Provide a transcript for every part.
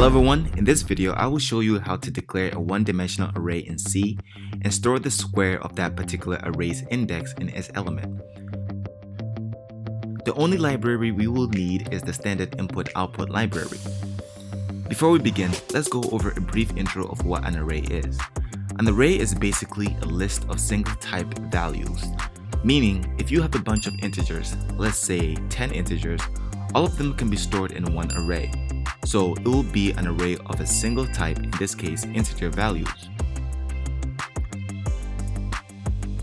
Hello everyone, in this video I will show you how to declare a one-dimensional array in C and store the square of that particular array's index in its element. The only library we will need is the standard input-output library. Before we begin, let's go over a brief intro of what an array is. An array is basically a list of single-type values, meaning if you have a bunch of integers, let's say 10 integers, all of them can be stored in one array. So it will be an array of a single type, in this case integer values.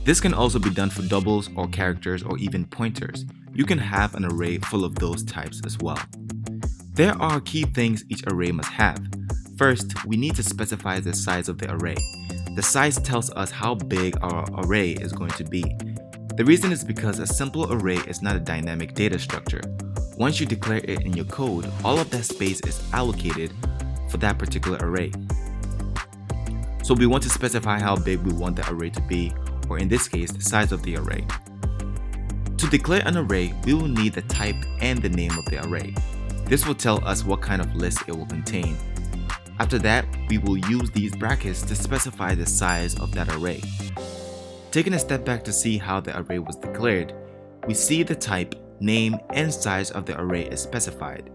This can also be done for doubles or characters or even pointers. You can have an array full of those types as well. There are key things each array must have. First, we need to specify the size of the array. The size tells us how big our array is going to be. The reason is because a simple array is not a dynamic data structure. Once you declare it in your code, all of that space is allocated for that particular array. So we want to specify how big we want the array to be, or in this case, the size of the array. To declare an array, we will need the type and the name of the array. This will tell us what kind of list it will contain. After that, we will use these brackets to specify the size of that array. Taking a step back to see how the array was declared, we see the type, name, and size of the array is specified.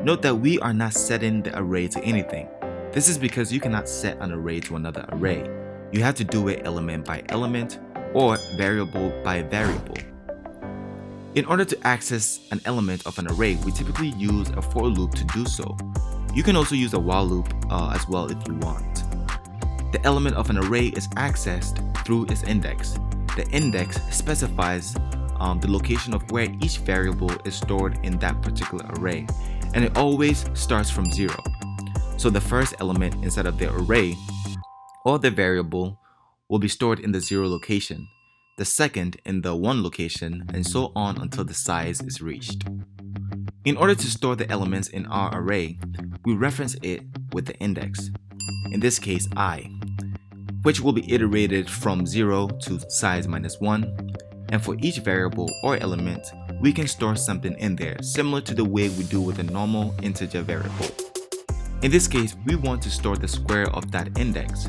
Note that we are not setting the array to anything. This is because you cannot set an array to another array. You have to do it element by element or variable by variable. In order to access an element of an array, we typically use a for loop to do so. You can also use a while loop as well if you want. The element of an array is accessed through its index. The index specifies the location of where each variable is stored in that particular array, and it always starts from 0. So the first element inside of the array or the variable will be stored in the 0 location, the second in the 1 location, and so on until the size is reached. In order to store the elements in our array, we reference it with the index, in this case I, which will be iterated from 0 to size minus 1. And for each variable or element, we can store something in there, similar to the way we do with a normal integer variable. In this case, we want to store the square of that index.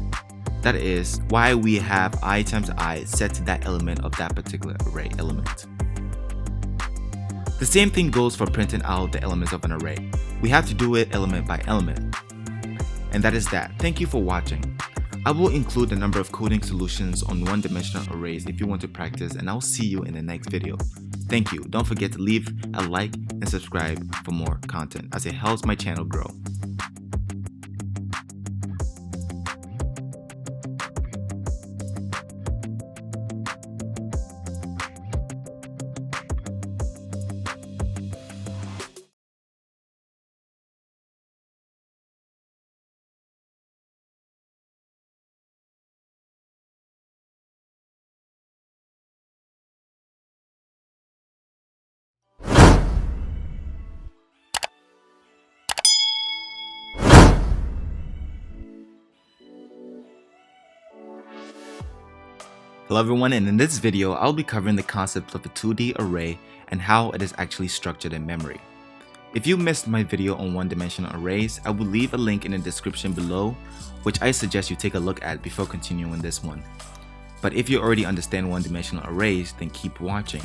That is why we have I times I set to that element of that particular array element. The same thing goes for printing out the elements of an array. We have to do it element by element. And that is that. Thank you for watching. I will include a number of coding solutions on one-dimensional arrays if you want to practice, and I'll see you in the next video. Thank you. Don't forget to leave a like and subscribe for more content as it helps my channel grow. Hello everyone, and in this video I'll be covering the concept of a 2D array and how it is actually structured in memory. If you missed my video on one-dimensional arrays, I will leave a link in the description below, which I suggest you take a look at before continuing this one. But if you already understand one-dimensional arrays, then keep watching.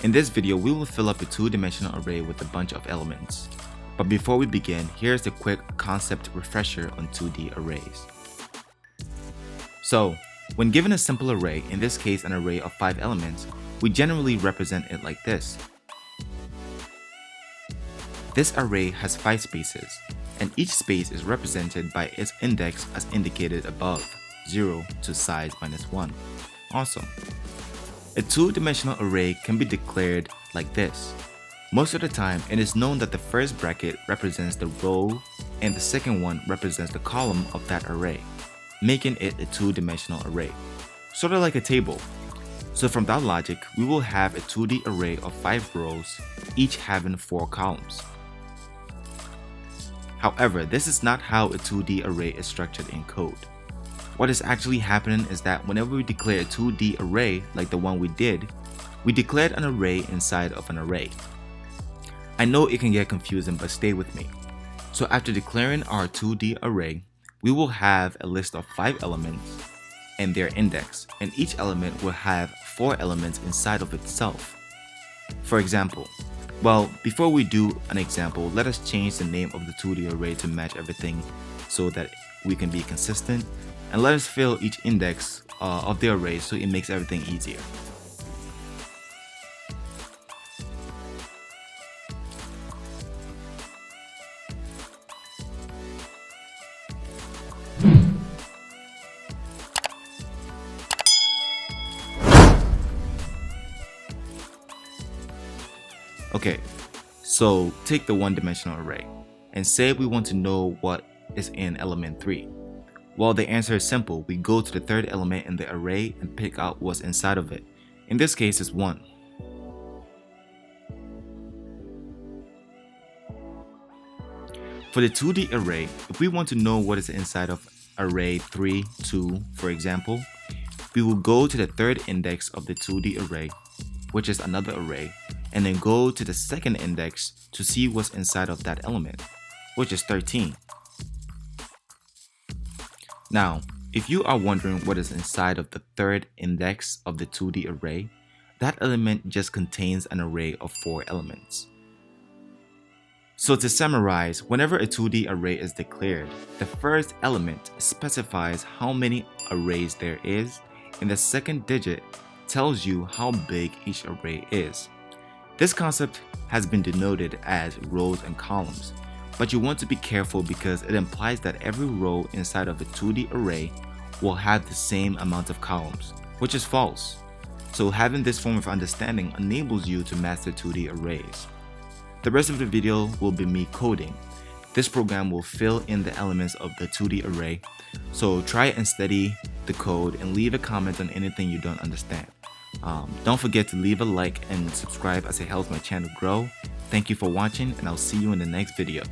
In this video we will fill up a two-dimensional array with a bunch of elements. But before we begin, here's a quick concept refresher on 2D arrays. So, when given a simple array, in this case an array of 5 elements, we generally represent it like this. This array has 5 spaces, and each space is represented by its index as indicated above, 0 to size minus 1. Awesome. A two-dimensional array can be declared like this. Most of the time, it is known that the first bracket represents the row and the second one represents the column of that array, making it a two-dimensional array, sort of like a table. So from that logic, we will have a 2D array of 5 rows, each having 4 columns. However, this is not how a 2D array is structured in code. What is actually happening is that whenever we declare a 2D array like the one we did, we declared an array inside of an array. I know it can get confusing, but stay with me. So after declaring our 2D array, we will have a list of 5 elements and their index, and each element will have 4 elements inside of itself. For example, before we do an example, let us change the name of the 2D array to match everything so that we can be consistent, and let us fill each index of the array so it makes everything easier. Okay, so take the one-dimensional array and say we want to know what is in element 3. Well, the answer is simple. We go to the third element in the array and pick out what's inside of it. In this case, it's 1. For the 2D array, if we want to know what is inside of array 3, 2, for example, we will go to the third index of the 2D array, which is another array, and then go to the second index to see what's inside of that element, which is 13. Now, if you are wondering what is inside of the third index of the 2D array, that element just contains an array of 4 elements. So to summarize, whenever a 2D array is declared, the first element specifies how many arrays there is, and the second digit tells you how big each array is. This concept has been denoted as rows and columns, but you want to be careful because it implies that every row inside of a 2D array will have the same amount of columns, which is false. So having this form of understanding enables you to master 2D arrays. The rest of the video will be me coding. This program will fill in the elements of the 2D array, so try and study the code and leave a comment on anything you don't understand. Don't forget to leave a like and subscribe as it helps my channel grow. Thank you for watching, and I'll see you in the next video.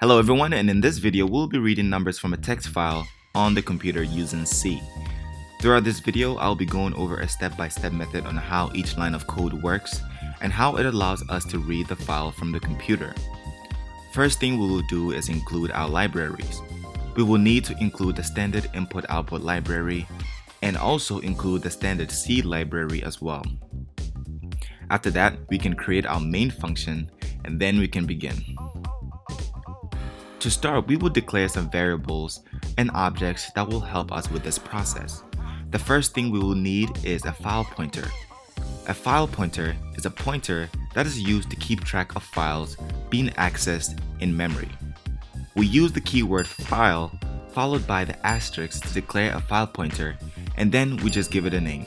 Hello everyone, and in this video we'll be reading numbers from a text file on the computer using C. Throughout this video, I'll be going over a step-by-step method on how each line of code works and how it allows us to read the file from the computer. First thing we will do is include our libraries. we will need to include the standard input-output library and also include the standard C library as well. After that, we can create our main function and then we can begin. To start, we will declare some variables and objects that will help us with this process. The first thing we will need is a file pointer. A file pointer is a pointer that is used to keep track of files being accessed in memory. We use the keyword file followed by the asterisk to declare a file pointer, and then we just give it a name.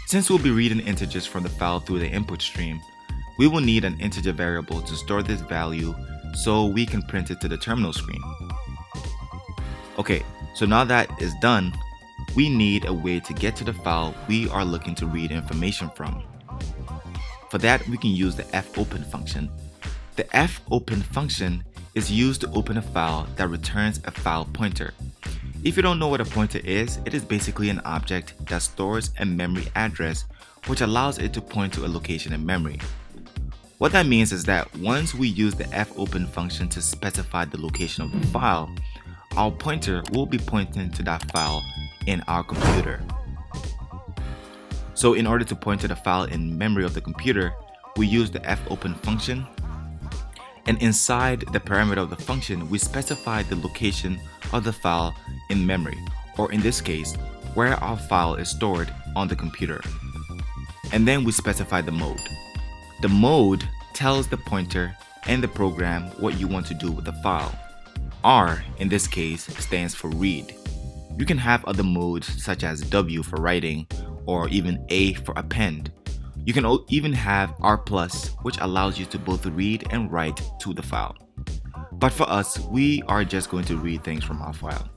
Since we'll be reading integers from the file through the input stream, we will need an integer variable to store this value so we can print it to the terminal screen. Okay, so now that is done, we need a way to get to the file we are looking to read information from. For that, we can use the fopen function. The fopen function is used to open a file that returns a file pointer. If you don't know what a pointer is, it is basically an object that stores a memory address which allows it to point to a location in memory. What that means is that once we use the fopen function to specify the location of the file, our pointer will be pointing to that file in our computer. So in order to point to the file in memory of the computer, we use the fopen function, and inside the parameter of the function, we specify the location of the file in memory, or in this case, where our file is stored on the computer. And then we specify the mode. The mode tells the pointer and the program what you want to do with the file. R, in this case, stands for read. You can have other modes such as W for writing or even A for append. You can even have R+, which allows you to both read and write to the file. But for us, we are just going to read things from our file.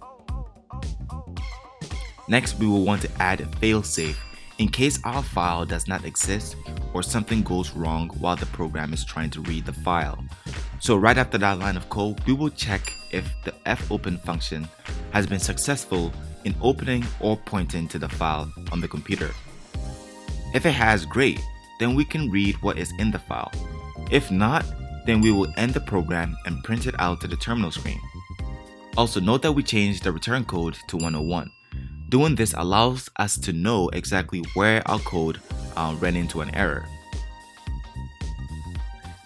Next, we will want to add a failsafe in case our file does not exist or something goes wrong while the program is trying to read the file. So right after that line of code, we will check if the fopen function has been successful in opening or pointing to the file on the computer. If it has, great, then we can read what is in the file. If not, then we will end the program and print it out to the terminal screen. Also note that we changed the return code to 101. Doing this allows us to know exactly where our code ran into an error.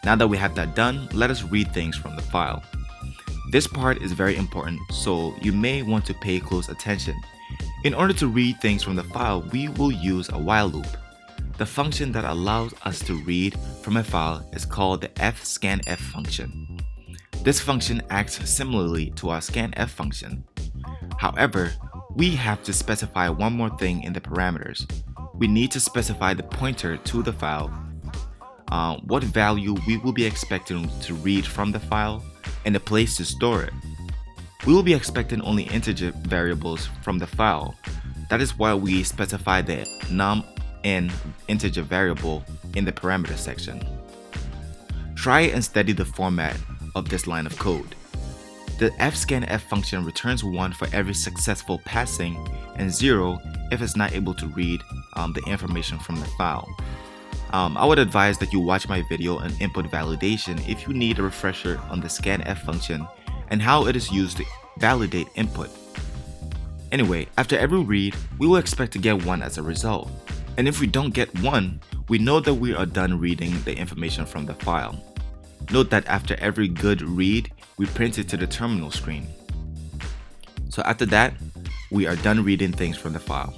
Now that we have that done, let us read things from the file. This part is very important, so you may want to pay close attention. In order to read things from the file, we will use a while loop. The function that allows us to read from a file is called the fscanf function. This function acts similarly to our scanf function. However, we have to specify one more thing in the parameters. We need to specify the pointer to the file, what value we will be expecting to read from the file, and the place to store it. We will be expecting only integer variables from the file. That is why we specify the num and integer variable in the parameter section. Try and study the format of this line of code. The fscanf function returns 1 for every successful passing and 0 if it's not able to read the information from the file. I would advise that you watch my video on input validation if you need a refresher on the scanf function and how it is used to validate input. Anyway, after every read, we will expect to get 1 as a result. And if we don't get 1, we know that we are done reading the information from the file. Note that after every good read, we print it to the terminal screen. So after that, we are done reading things from the file.